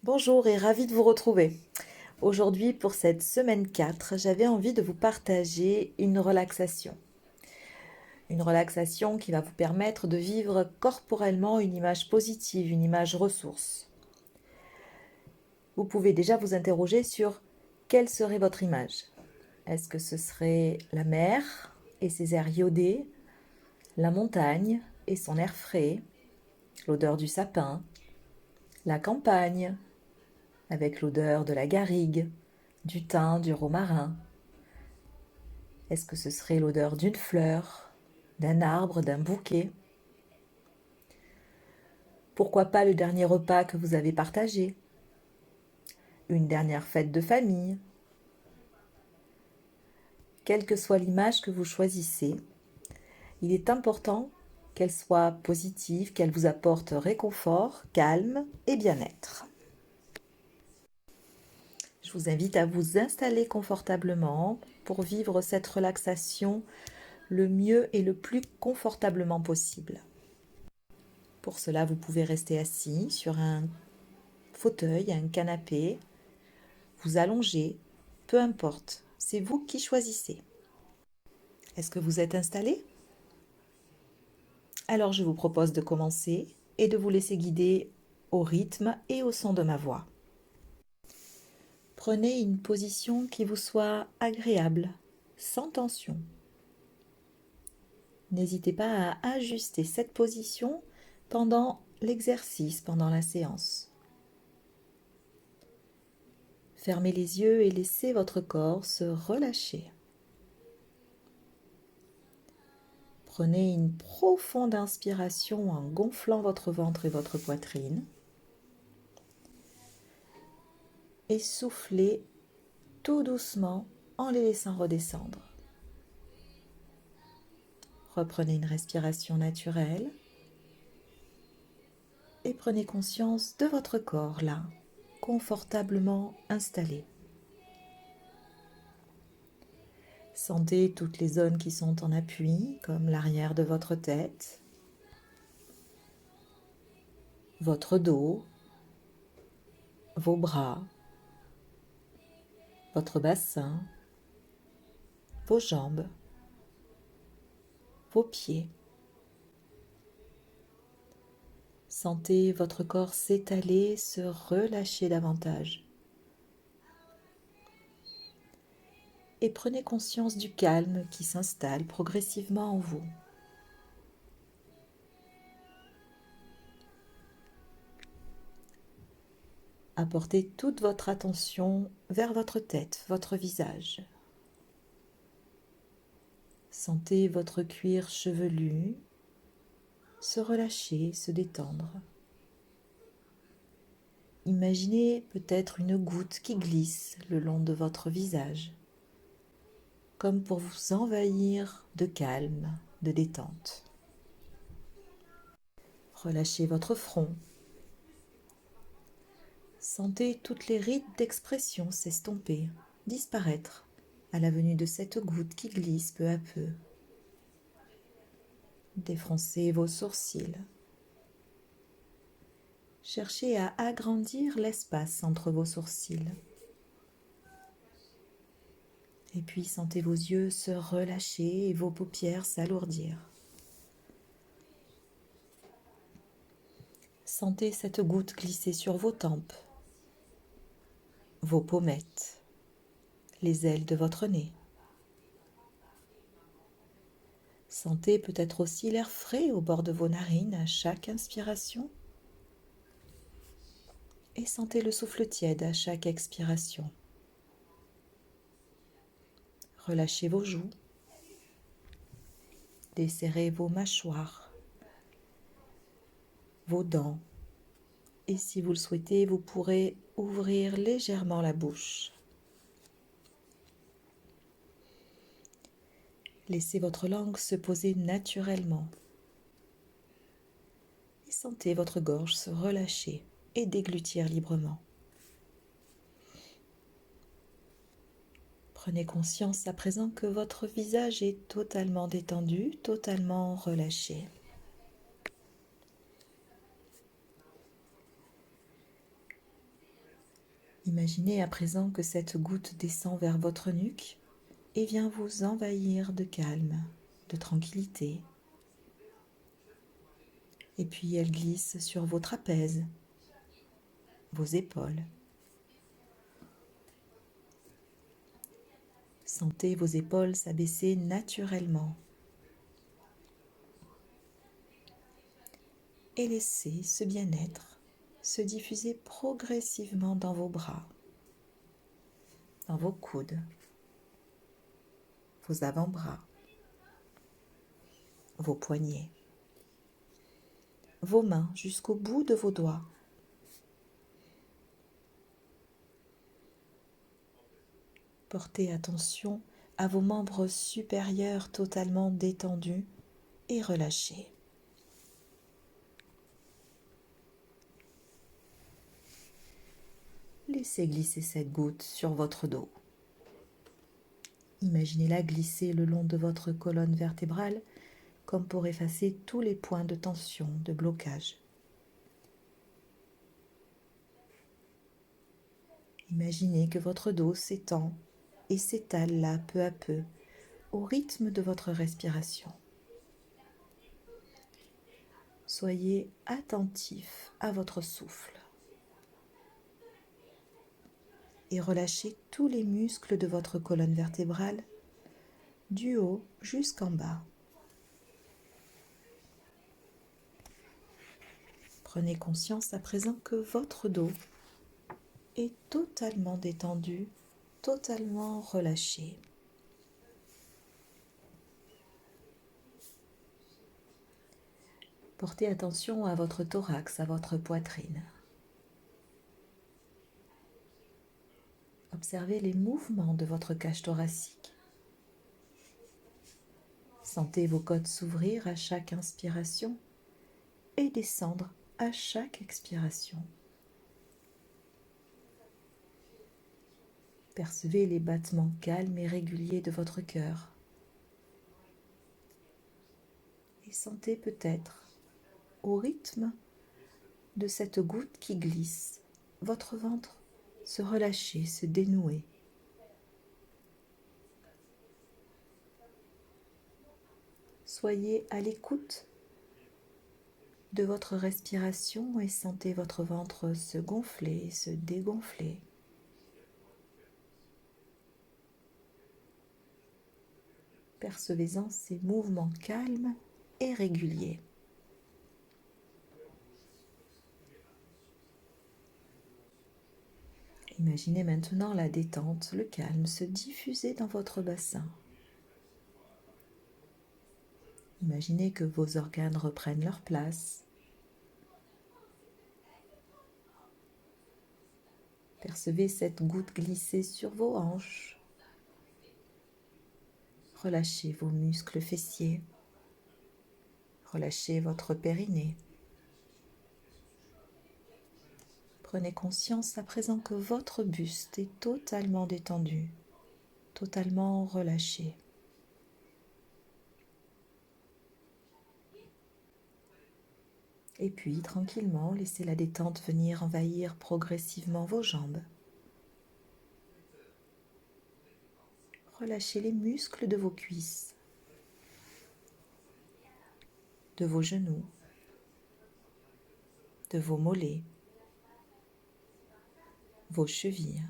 Bonjour et ravi de vous retrouver. Aujourd'hui, pour cette semaine 4, j'avais envie de vous partager une relaxation. Une relaxation qui va vous permettre de vivre corporellement une image positive, une image ressource. Vous pouvez déjà vous interroger sur quelle serait votre image. Est-ce que ce serait la mer et ses airs iodés, la montagne et son air frais, l'odeur du sapin, la campagne avec l'odeur de la garrigue, du thym, du romarin? Est-ce que ce serait l'odeur d'une fleur, d'un arbre, d'un bouquet? Pourquoi pas le dernier repas que vous avez partagé? Une dernière fête de famille? Quelle que soit l'image que vous choisissez, il est important qu'elle soit positive, qu'elle vous apporte réconfort, calme et bien-être. Je vous invite à vous installer confortablement pour vivre cette relaxation le mieux et le plus confortablement possible. Pour cela, vous pouvez rester assis sur un fauteuil, un canapé, vous allonger, peu importe, c'est vous qui choisissez. Est-ce que vous êtes installé? Alors je vous propose de commencer et de vous laisser guider au rythme et au son de ma voix. Prenez une position qui vous soit agréable, sans tension. N'hésitez pas à ajuster cette position pendant l'exercice, pendant la séance. Fermez les yeux et laissez votre corps se relâcher. Prenez une profonde inspiration en gonflant votre ventre et votre poitrine. Et soufflez tout doucement en les laissant redescendre. Reprenez une respiration naturelle et prenez conscience de votre corps là, confortablement installé. Sentez toutes les zones qui sont en appui, comme l'arrière de votre tête, votre dos, vos bras, votre bassin, vos jambes, vos pieds. Sentez votre corps s'étaler, se relâcher davantage. Et prenez conscience du calme qui s'installe progressivement en vous. Apportez toute votre attention vers votre tête, votre visage. Sentez votre cuir chevelu se relâcher, se détendre. Imaginez peut-être une goutte qui glisse le long de votre visage, comme pour vous envahir de calme, de détente. Relâchez votre front. Sentez toutes les rides d'expression s'estomper, disparaître à la venue de cette goutte qui glisse peu à peu. Défroncez vos sourcils. Cherchez à agrandir l'espace entre vos sourcils. Et puis sentez vos yeux se relâcher et vos paupières s'alourdir. Sentez cette goutte glisser sur vos tempes, vos pommettes, les ailes de votre nez. Sentez peut-être aussi l'air frais au bord de vos narines à chaque inspiration. Et sentez le souffle tiède à chaque expiration. Relâchez vos joues. Desserrez vos mâchoires, vos dents. Et si vous le souhaitez, vous pourrez ouvrir légèrement la bouche. Laissez votre langue se poser naturellement. Et sentez votre gorge se relâcher et déglutir librement. Prenez conscience à présent que votre visage est totalement détendu, totalement relâché. Imaginez à présent que cette goutte descend vers votre nuque et vient vous envahir de calme, de tranquillité. Et puis elle glisse sur vos trapèzes, vos épaules. Sentez vos épaules s'abaisser naturellement. Et laissez ce bien-être se diffuser progressivement dans vos bras, dans vos coudes, vos avant-bras, vos poignets, vos mains jusqu'au bout de vos doigts. Portez attention à vos membres supérieurs totalement détendus et relâchés. Laissez glisser cette goutte sur votre dos. Imaginez-la glisser le long de votre colonne vertébrale comme pour effacer tous les points de tension, de blocage. Imaginez que votre dos s'étend et s'étale là peu à peu au rythme de votre respiration. Soyez attentif à votre souffle et relâchez tous les muscles de votre colonne vertébrale du haut jusqu'en bas. Prenez conscience à présent que votre dos est totalement détendu, totalement relâché. Portez attention à votre thorax, à votre poitrine. Observez les mouvements de votre cage thoracique. Sentez vos côtes s'ouvrir à chaque inspiration et descendre à chaque expiration. Percevez les battements calmes et réguliers de votre cœur. Et sentez peut-être, au rythme de cette goutte qui glisse, votre ventre se relâcher, se dénouer. Soyez à l'écoute de votre respiration et sentez votre ventre se gonfler, se dégonfler. Percevez-en ces mouvements calmes et réguliers. Imaginez maintenant la détente, le calme se diffuser dans votre bassin. Imaginez que vos organes reprennent leur place. Percevez cette goutte glisser sur vos hanches. Relâchez vos muscles fessiers. Relâchez votre périnée. Prenez conscience à présent que votre buste est totalement détendu, totalement relâché. Et puis, tranquillement, laissez la détente venir envahir progressivement vos jambes. Relâchez les muscles de vos cuisses, de vos genoux, de vos mollets, vos chevilles,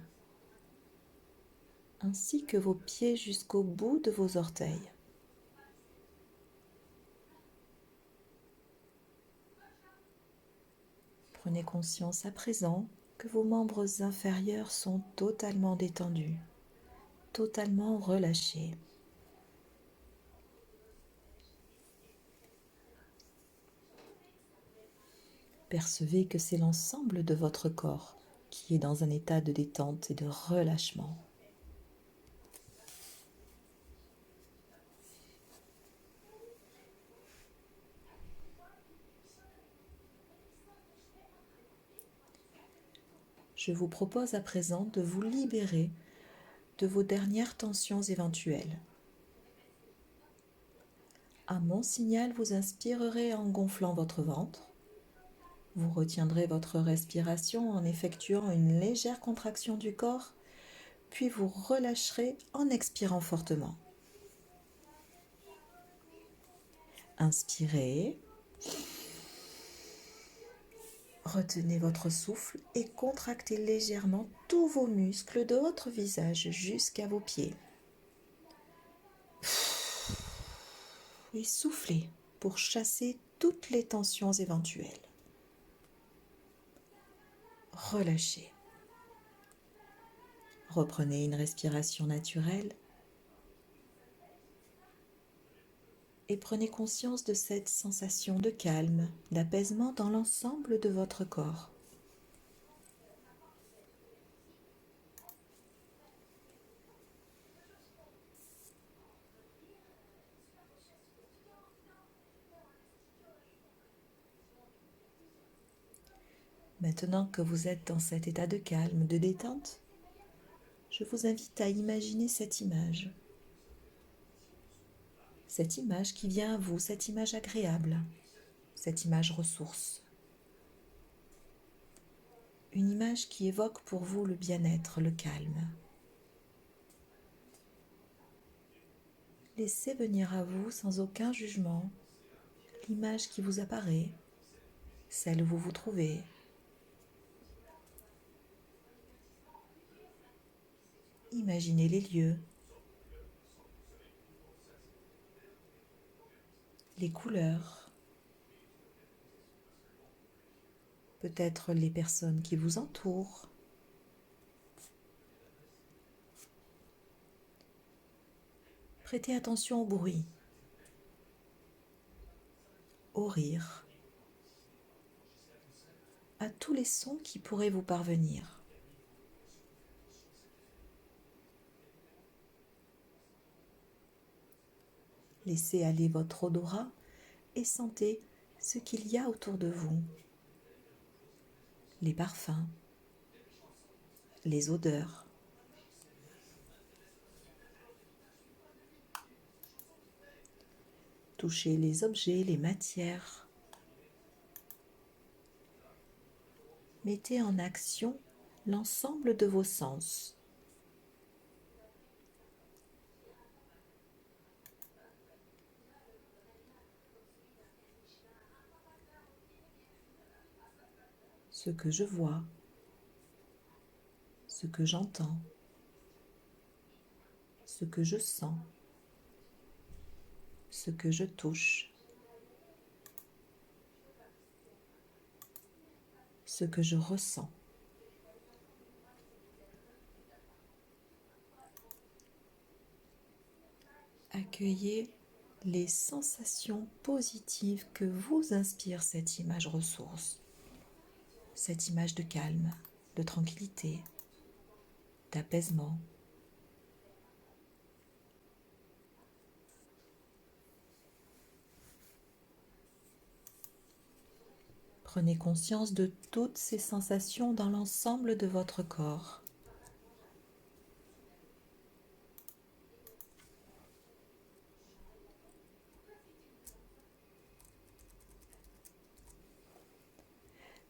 ainsi que vos pieds jusqu'au bout de vos orteils. Prenez conscience à présent que vos membres inférieurs sont totalement détendus, totalement relâchés. Percevez que c'est l'ensemble de votre corps qui est dans un état de détente et de relâchement. Je vous propose à présent de vous libérer de vos dernières tensions éventuelles. À mon signal, vous inspirerez en gonflant votre ventre Vous retiendrez votre respiration en effectuant une légère contraction du corps, puis vous relâcherez en expirant fortement. Inspirez, retenez votre souffle et contractez légèrement tous vos muscles de votre visage jusqu'à vos pieds. Et soufflez pour chasser toutes les tensions éventuelles. Relâchez. Reprenez une respiration naturelle et prenez conscience de cette sensation de calme, d'apaisement dans l'ensemble de votre corps. Maintenant que vous êtes dans cet état de calme, de détente, je vous invite à imaginer cette image. Cette image qui vient à vous, cette image agréable, cette image ressource. Une image qui évoque pour vous le bien-être, le calme. Laissez venir à vous sans aucun jugement l'image qui vous apparaît, celle où vous vous trouvez. Imaginez les lieux, les couleurs, peut-être les personnes qui vous entourent. Prêtez attention au bruit, au rire, à tous les sons qui pourraient vous parvenir. Laissez aller votre odorat et sentez ce qu'il y a autour de vous. Les parfums, les odeurs. Touchez les objets, les matières. Mettez en action l'ensemble de vos sens. Ce que je vois, ce que j'entends, ce que je sens, ce que je touche, ce que je ressens. Accueillez les sensations positives que vous inspire cette image ressource, cette image de calme, de tranquillité, d'apaisement. Prenez conscience de toutes ces sensations dans l'ensemble de votre corps.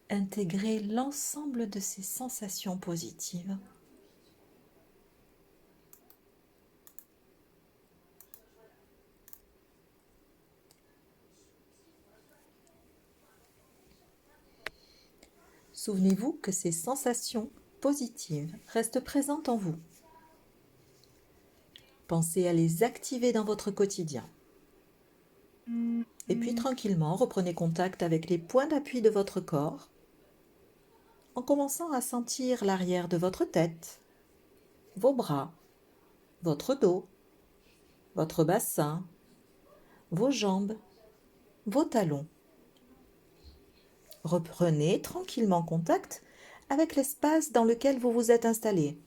Intégrez l'ensemble de ces sensations positives. Souvenez-vous que ces sensations positives restent présentes en vous. Pensez à les activer dans votre quotidien. Et puis tranquillement, reprenez contact avec les points d'appui de votre corps en commençant à sentir l'arrière de votre tête, vos bras, votre dos, votre bassin, vos jambes, vos talons. Reprenez tranquillement contact avec l'espace dans lequel vous vous êtes installé.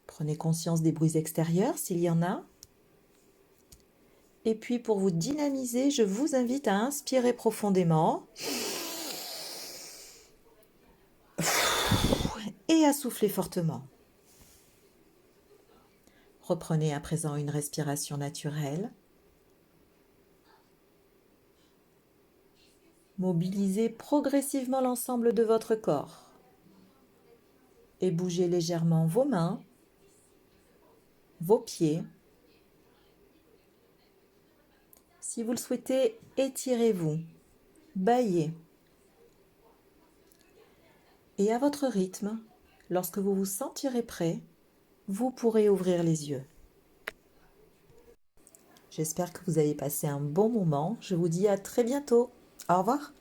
Prenez conscience des bruits extérieurs s'il y en a. Et puis pour vous dynamiser, je vous invite à inspirer profondément et à souffler fortement. Reprenez à présent une respiration naturelle. Mobilisez progressivement l'ensemble de votre corps et bougez légèrement vos mains, vos pieds. Si vous le souhaitez, étirez-vous, bâillez. Et à votre rythme, lorsque vous vous sentirez prêt, vous pourrez ouvrir les yeux. J'espère que vous avez passé un bon moment. Je vous dis à très bientôt. Au revoir.